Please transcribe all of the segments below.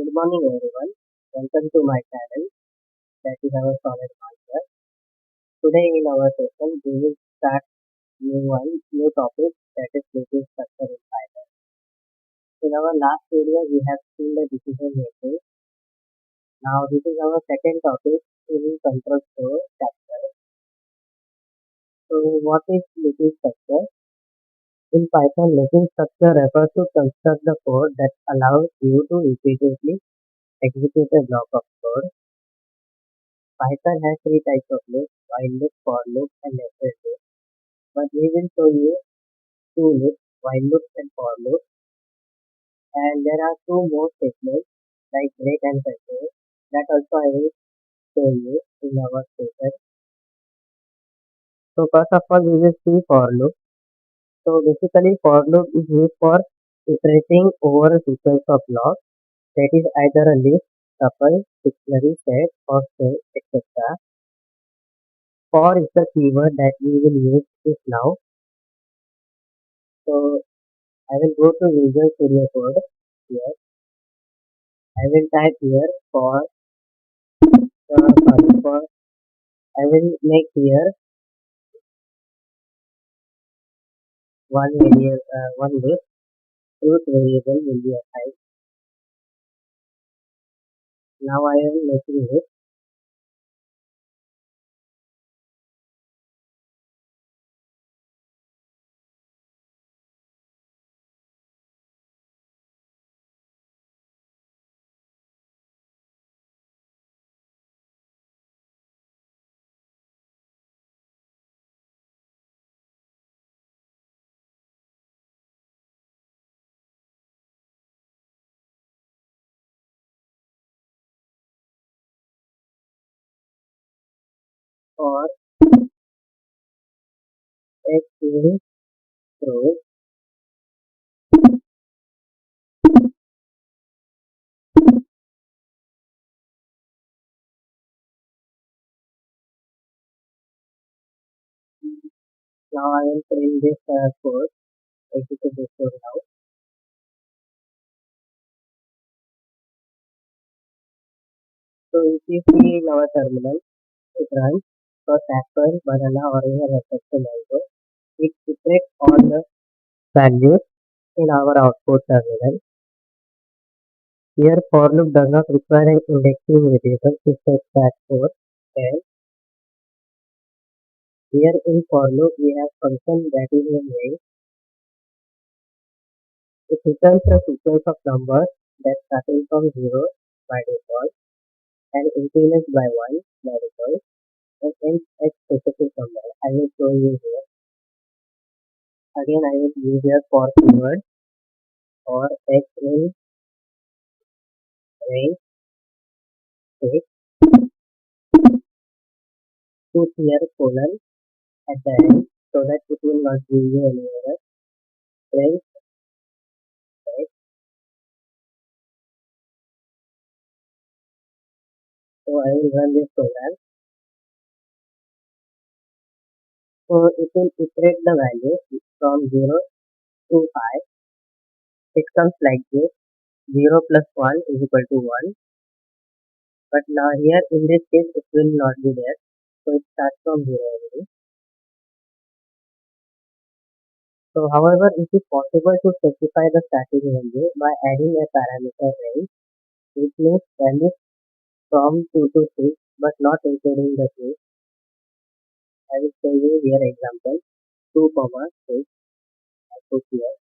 Good morning everyone. Welcome to my channel, that is our Solid Master. Today in our session we will start new topic, that is decision structure in Python. In our last video we have seen the decision making. Now this is our second topic in control flow chapter. So what is decision structure? In Python, decision structure refers to construct the code that allows you to repeatedly execute a block of code. Python has three types of loops: while loop, for loop, and nested loop. But we will show you two loops, while loop and for loop. And there are two more statements like break and control. That also I will show you in our session. So first of all we will see for loop. So basically for loop is used for iterating over a sequence of blocks, that is either a list, tuple, dictionary, set, or string, etc. For is the keyword that we will use is now. So I will go to Visual Studio Code here. I will type here for I will make here one list, truth variable will be assigned. Now I am making it for x in rows. Now I will print this code, execute this code now. So if you see in our terminal, it runs first apple, banana, orange, and respect to mango. It iterates all the values in our output terminal. Here for loop does not require an indexing variable to set that code, and here in for loop we have function that is a main. It returns a sequence of numbers that starting from 0 by default and increments by 1 by default and ends at specific number. I will show you here. Again I will use here for keyword or x in range 6, put here colon at the end so that it will not give you any error. Range x. So I will run this program. So it will iterate the values from 0 to 5. It comes like this: 0 plus 1 is equal to 1. But now here in this case it will not be there. So it starts from 0 only. So however, it is possible to specify the starting value by adding a parameter range, which means values from 2 to 6 but not including the 2. I will show you here example 2 comma 6. I put here.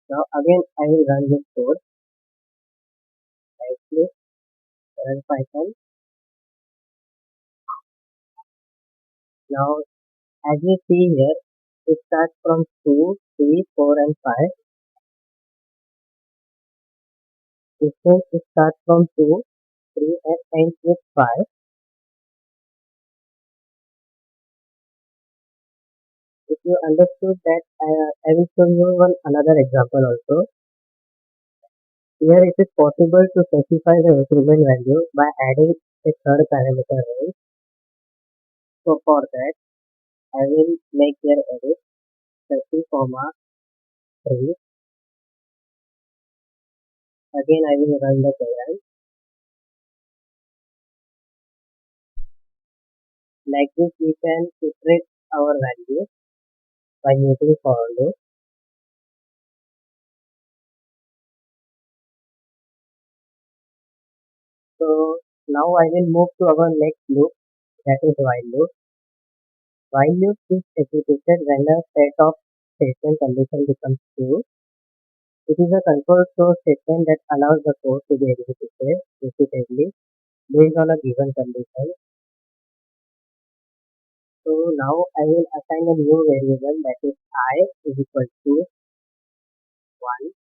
Now again I will run this code. Right click, run Python. Now as you see here, it starts from 2, 3, 4 and 5. It says it starts from 2, 3 and ends with 5. If you understood that, I will show you another example also. Here it is possible to specify the increment value by adding a third parameter range. So for that, I will make here edit 30 comma 3. Again, I will run the program. Like this, we can iterate our values by using for loop. So now I will move to our next loop, that is while loop. While loop is executed when a set of statement condition becomes true. It is a control flow statement that allows the code to be executed repeatedly based on a given condition. So now I will assign a new variable, that is I is equal to 1.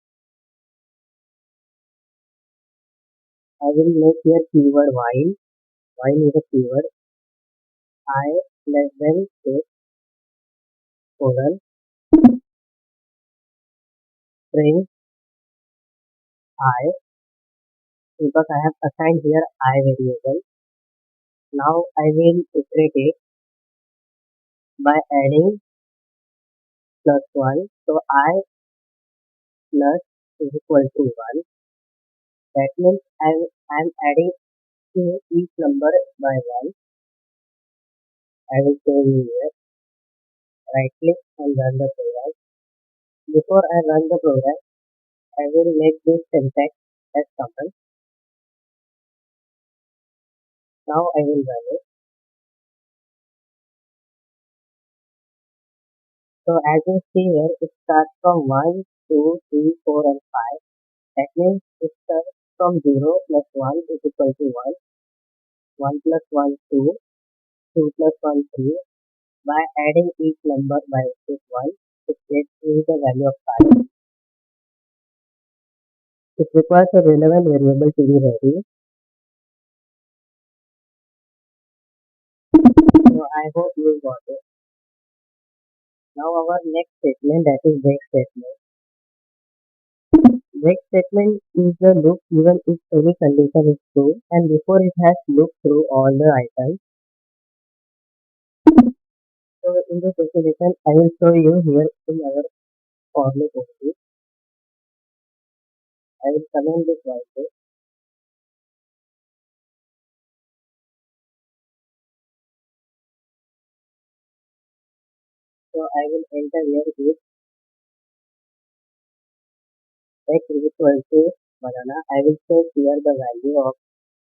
I will make here keyword while. While is a keyword. I less than 6 colon string I, because I have assigned here I variable. Now I will iterate it by adding +1. So I plus is equal to 1. That means I am adding to each number by 1. I will show you here. Right click and run the program. Before I run the program, I will make this syntax as common. Now I will run it. So as you see here, it starts from 1, 2, 3, 4 and 5. That means it starts from 0 plus 1 is equal to 1. 1 plus 1, 2. 2 plus 1, 3. By adding each number by this 1, it gets me the value of 5. It requires a relevant variable to be ready. So I hope you got it. Now our next statement, that is break statement. Break statement is the loop even if any condition is true and before it has looped through all the items. So in this exhibition, I will show you here in our for loop only. I will comment this right here. So I will enter here if x is equal to banana. I will take here the value of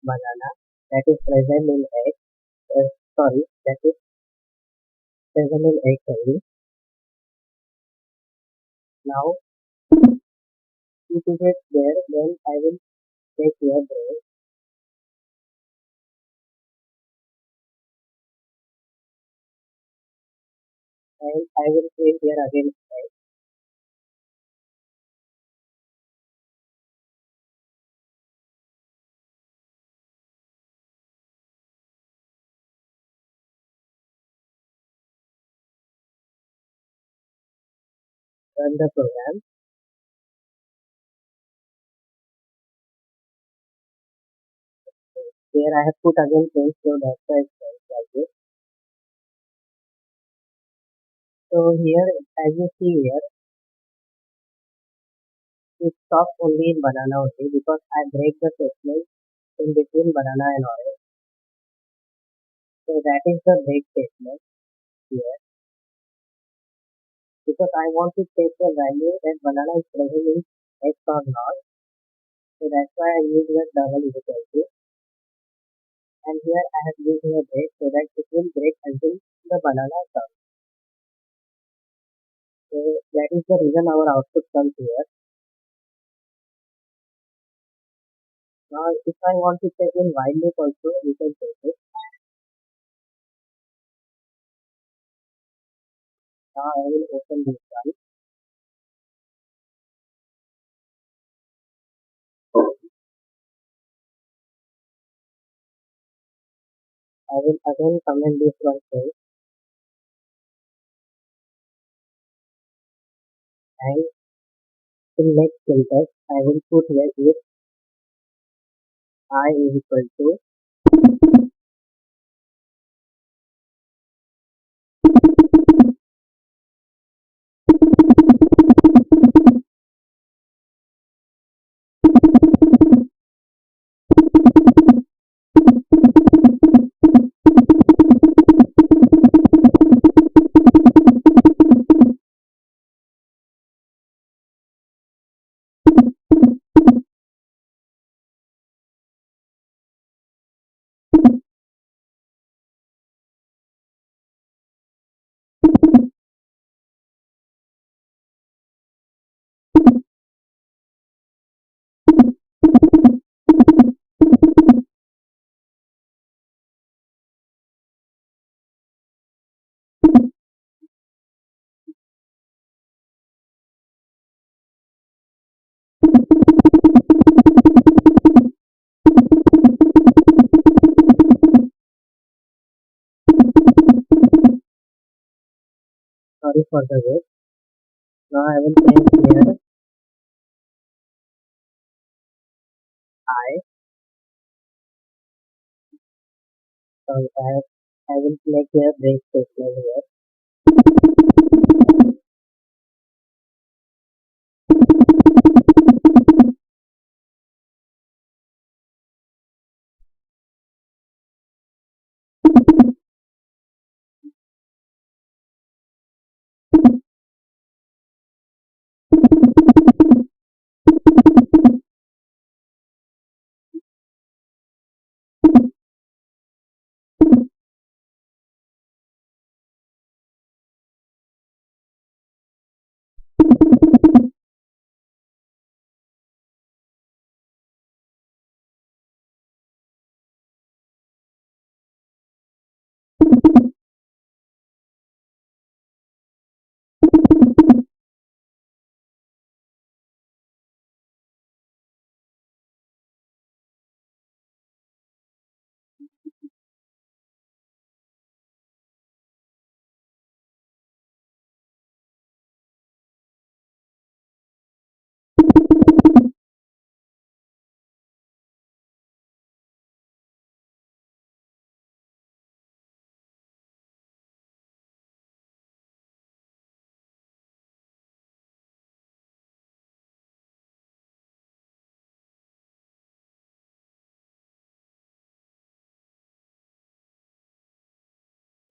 banana that is present in x. That is present in x only. Now if it is there, then I will take here break. And I will print here again x. Run the program. Here I have put again print, so that's why it's like this. So here, as you see here, it stops only in banana only because I break the statement in between banana and orange. So that is the break statement here. Because I want to take the value that banana is present in x or not. So that's why I use the double is equal to. And here I have used a break so that it will break until the banana comes. So that is the reason our output comes here. Now if I want to check in while loop also, we can check it. Now I will open this one. I will again comment this one first. And in next syntax, I will put here if I is equal to Sorry for the wait. Now I will place here I. Sorry, I will make here break statement here.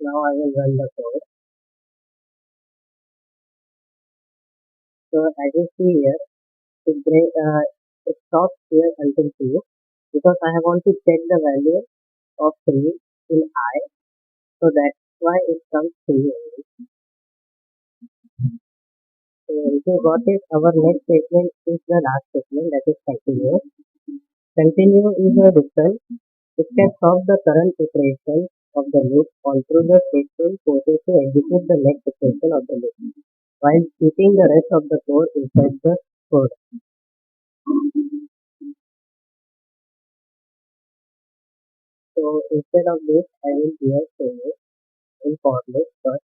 Now I will run the code. So as you see here, it stops here until 2 because I want to check the value of 3 in I. So that's why it comes 3 only. So if you got it, our next statement is the last statement, that is continue. Continue is a different. It can stop the current iteration of the loop although the statement forces to execute the next iteration of the loop while keeping the rest of the code inside the code. So instead of this, I will here show you in for loop first.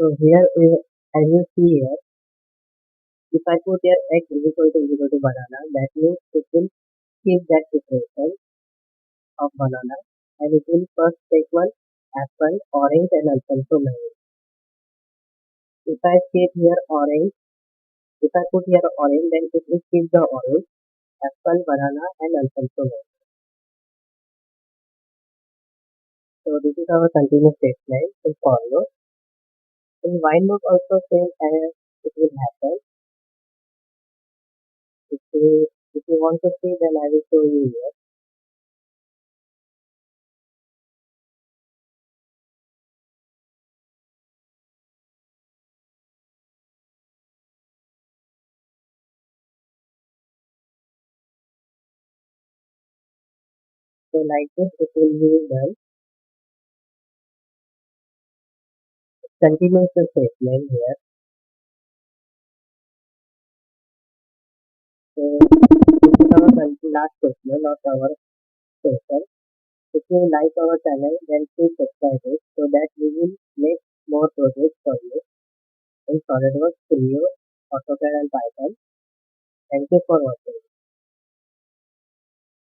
So here is, as you see here, if I put here x is equal to banana, that means it will keep that iteration of banana and it will first take one apple, orange and also mango. If I keep here orange, if I put here orange, then it will keep the orange, apple, banana and also mango. So this is our continuous statement in for loop. In while loop also same as it will happen. If you want to see, then I will show you here. So like this it will be done. Continuous statement here. So this is our last statement of our session. If you like our channel, then please subscribe it so that we will make more projects for you in SolidWorks, Creo, AutoCAD and Python. Thank you for watching.